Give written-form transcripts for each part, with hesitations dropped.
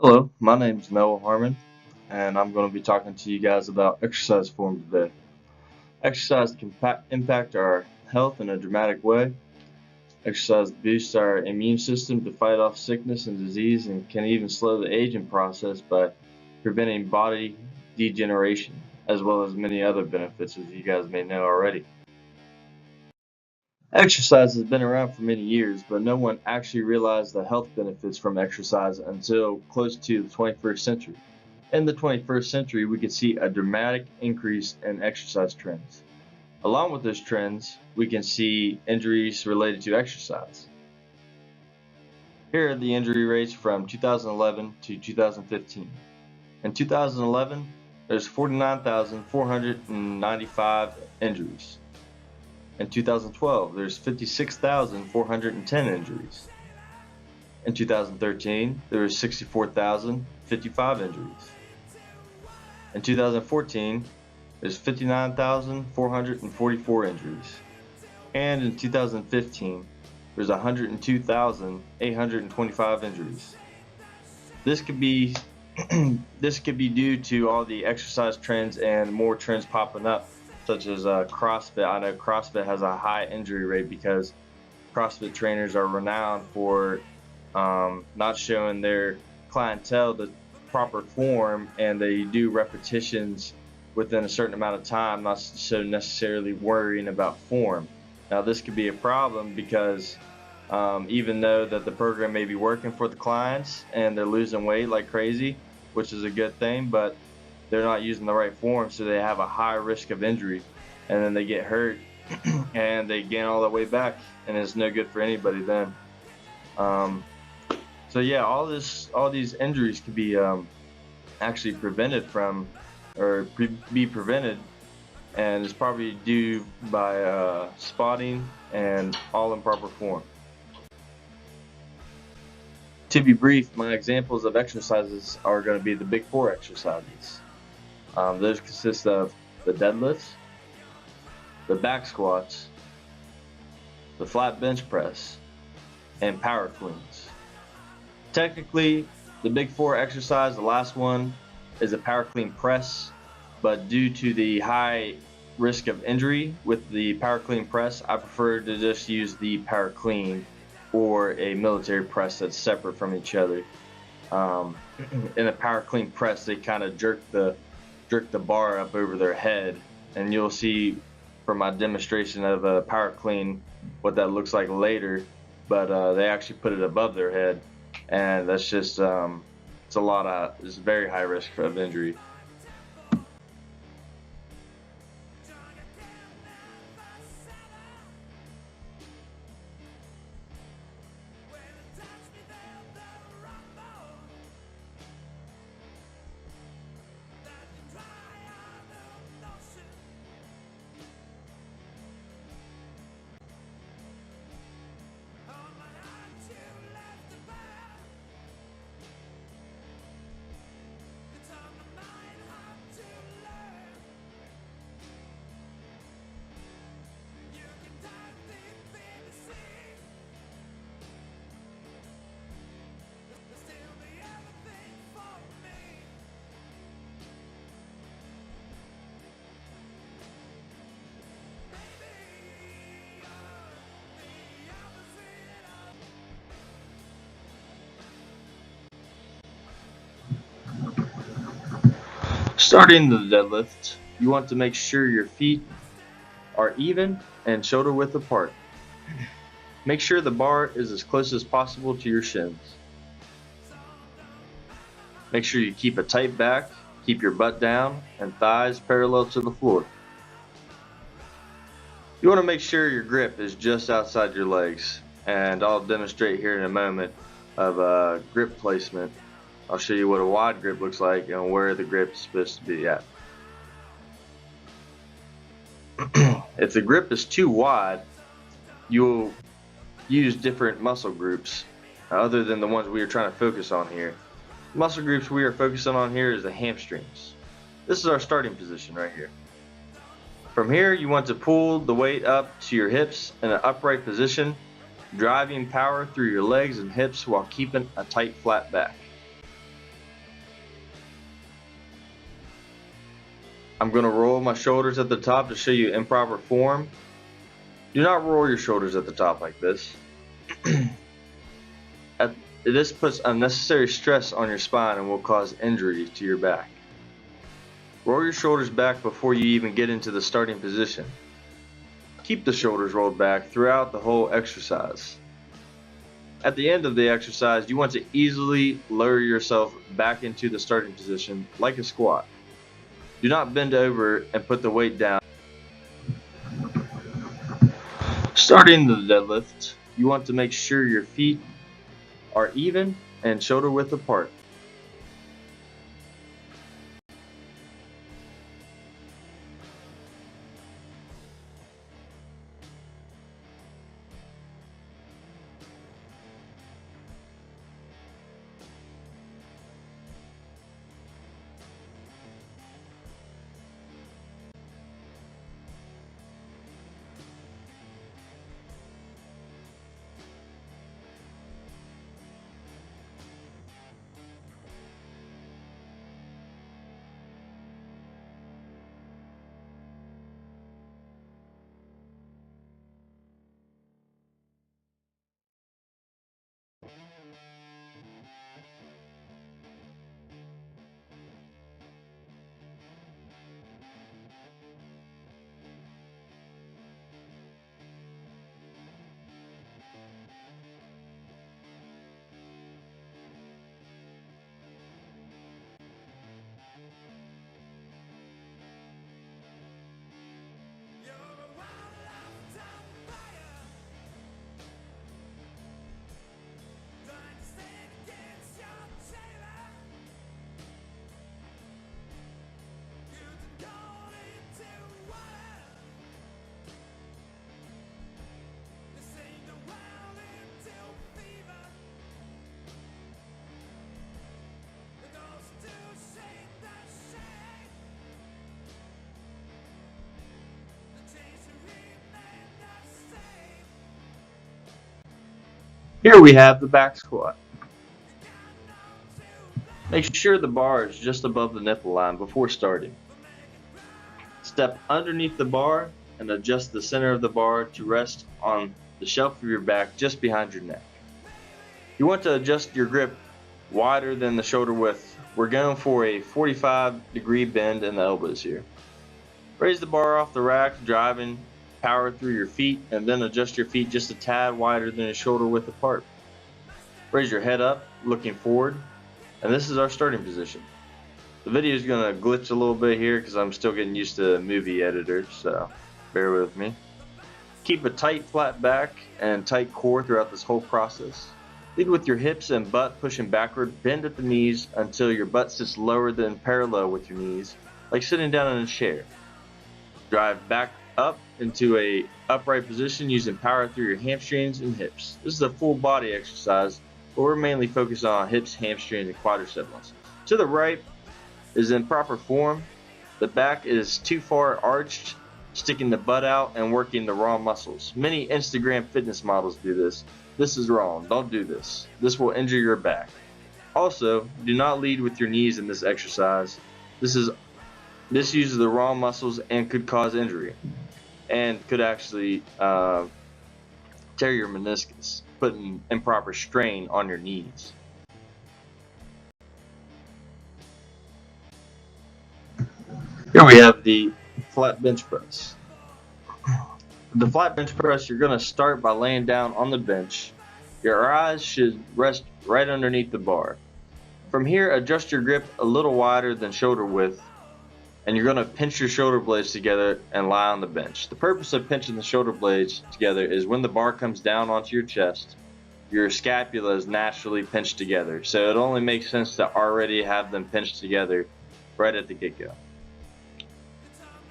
Hello, my name is Noah Harmon, and I'm going to be talking to you guys about exercise forms today. Exercise can impact our health in a dramatic way. Exercise boosts our immune system to fight off sickness and disease and can even slow the aging process by preventing body degeneration, as well as many other benefits, as you guys may know already. Exercise has been around for many years, but no one actually realized the health benefits from exercise until close to the 21st century. In the 21st century, we could see a dramatic increase in exercise trends. Along with those trends, we can see injuries related to exercise. Here are the injury rates from 2011 to 2015. In 2011, there's 49,495 injuries. In 2012, there's 56,410 injuries. In 2013, there were 64,055 injuries. In 2014, there's 59,444 injuries. And in 2015, there's 102,825 injuries. This could be this could be due to all the exercise trends and more trends popping up, such as CrossFit. I know CrossFit has a high injury rate because CrossFit trainers are renowned for not showing their clientele the proper form, and they do repetitions within a certain amount of time, not so necessarily worrying about form. Now, this could be a problem because even though that the program may be working for the clients and they're losing weight like crazy, which is a good thing, but they're not using the right form, so they have a high risk of injury, and then they get hurt and they gain all the way back, and it's no good for anybody then. Um, so yeah, all these injuries could be actually prevented from, or be prevented, and it's probably due by spotting and all in proper form. To be brief, my examples of exercises are going to be the big four exercises. Those consist of the deadlifts, the back squats, the flat bench press, and power cleans. Technically, the big four exercise, the last one, is a power clean press, but due to the high risk of injury with the power clean press, I prefer to just use the power clean or a military press that's separate from each other. Um, in a power clean press, they kind of jerk the bar up over their head, and you'll see from my demonstration of a power clean what that looks like later. But they actually put it above their head, and that's just it's very high risk of injury. Starting the deadlift, you want to make sure your feet are even and shoulder width apart. Make sure the bar is as close as possible to your shins. Make sure you keep a tight back, keep your butt down, and thighs parallel to the floor. You want to make sure your grip is just outside your legs, and I'll demonstrate here in a moment of grip placement. I'll show you what a wide grip looks like and where the grip is supposed to be at. If the grip is too wide, you'll use different muscle groups other than the ones we are trying to focus on here. The muscle groups we are focusing on here is the hamstrings. This is our starting position right here. From here, you want to pull the weight up to your hips in an upright position, driving power through your legs and hips while keeping a tight flat back. I'm going to roll my shoulders at the top to show you improper form. Do not roll your shoulders at the top like this. This puts unnecessary stress on your spine and will cause injury to your back. Roll your shoulders back before you even get into the starting position. Keep the shoulders rolled back throughout the whole exercise. At the end of the exercise, you want to easily lower yourself back into the starting position like a squat. Do not bend over and put the weight down. Starting the deadlift, you want to make sure your feet are even and shoulder width apart. Here we have the back squat. Make sure the bar is just above the nipple line before starting. Step underneath the bar and adjust the center of the bar to rest on the shelf of your back just behind your neck. You want to adjust your grip wider than the shoulder width. We're going for a 45-degree bend in the elbows here. Raise the bar off the rack, driving power through your feet, and then adjust your feet just a tad wider than a shoulder width apart. Raise your head up, looking forward, and this is our starting position. The video is going to glitch a little bit here because I'm still getting used to movie editor, so bear with me. Keep a tight flat back and tight core throughout this whole process. Lead with your hips and butt pushing backward, bend at the knees until your butt sits lower than parallel with your knees, like sitting down in a chair. Drive back up into a upright position using power through your hamstrings and hips. This is a full body exercise, but we're mainly focused on hips, hamstrings, and quadricep muscles. To the right is in proper form. The back is too far arched, sticking the butt out and working the wrong muscles. Many Instagram fitness models do this. This is wrong. Don't do this. This will injure your back. Also, do not lead with your knees in this exercise. This uses the wrong muscles and could cause injury, and could actually tear your meniscus, putting improper strain on your knees. Here we have the flat bench press. The flat bench press, you're going to start by laying down on the bench. Your eyes should rest right underneath the bar. From here, adjust your grip a little wider than shoulder width, and you're going to pinch your shoulder blades together and lie on the bench. The purpose of pinching the shoulder blades together is when the bar comes down onto your chest, your scapula is naturally pinched together. So it only makes sense to already have them pinched together right at the get-go.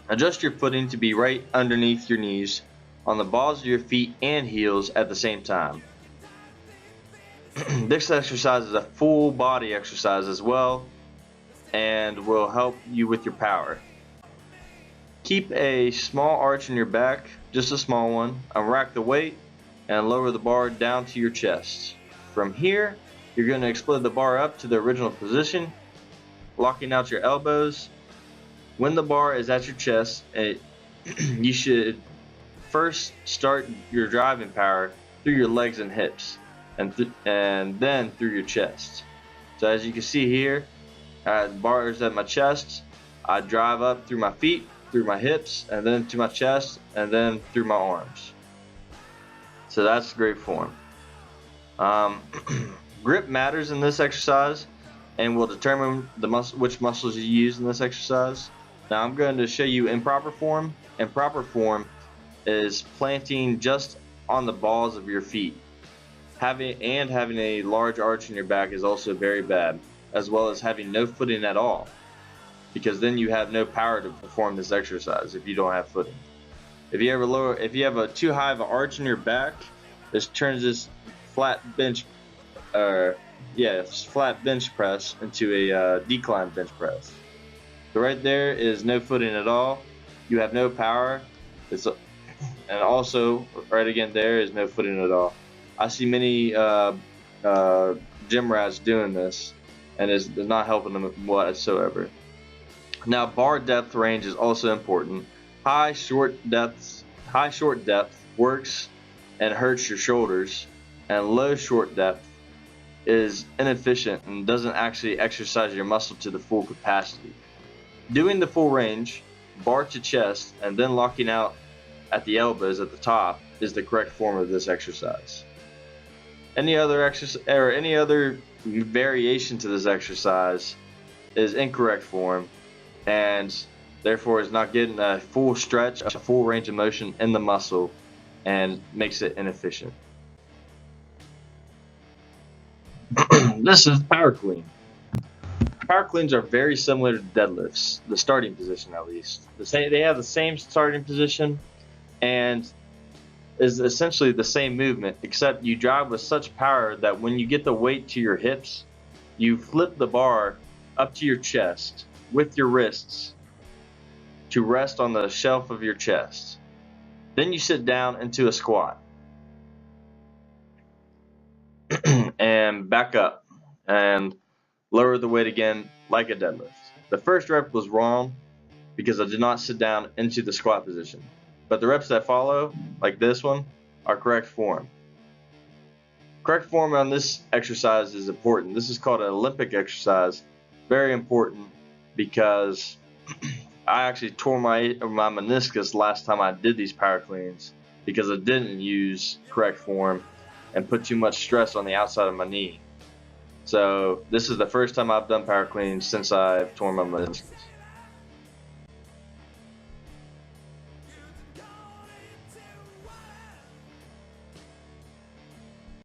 Adjust your footing to be right underneath your knees on the balls of your feet and heels at the same time. This exercise is a full body exercise as well and will help you with your power. Keep a small arch in your back, just a small one. Unrack the weight and lower the bar down to your chest. From here, you're going to explode the bar up to the original position, locking out your elbows When the bar is at your chest, you should first start your driving power through your legs and hips, and then through your chest. So as you can see here, the bar is at my chest. I drive up through my feet, through my hips, and then to my chest, and then through my arms. So that's great form. Grip matters in this exercise and will determine which muscles you use in this exercise. Now I'm going to show you improper form. Improper form is planting just on the balls of your feet. Having a large arch in your back is also very bad, as well as having no footing at all, because then you have no power to perform this exercise if you don't have footing. If you have a too high of an arch in your back, this turns this flat bench press into a decline bench press. So right there is no footing at all. You have no power. And also right again there is no footing at all. I see many gym rats doing this, and it's not helping them whatsoever. Now bar depth range is also important. High short depth works and hurts your shoulders, and low short depth is inefficient and doesn't actually exercise your muscle to the full capacity. Doing the full range, bar to chest, and then locking out at the elbows at the top is the correct form of this exercise. Any other variation to this exercise is incorrect form, and therefore is not getting a full stretch, a full range of motion in the muscle, and makes it inefficient. This is power clean. Power cleans are very similar to deadlifts, the starting position at least. They have the same starting position and is essentially the same movement, except you drive with such power that when you get the weight to your hips, you flip the bar up to your chest with your wrists to rest on the shelf of your chest. Then you sit down into a squat and back up and lower the weight again like a deadlift. The first rep was wrong because I did not sit down into the squat position, but the reps that follow, like this one, are correct form. Correct form on this exercise is important. This is called an Olympic exercise. Very important because I actually tore my meniscus last time I did these power cleans because I didn't use correct form and put too much stress on the outside of my knee. So this is the first time I've done power cleans since I've torn my meniscus.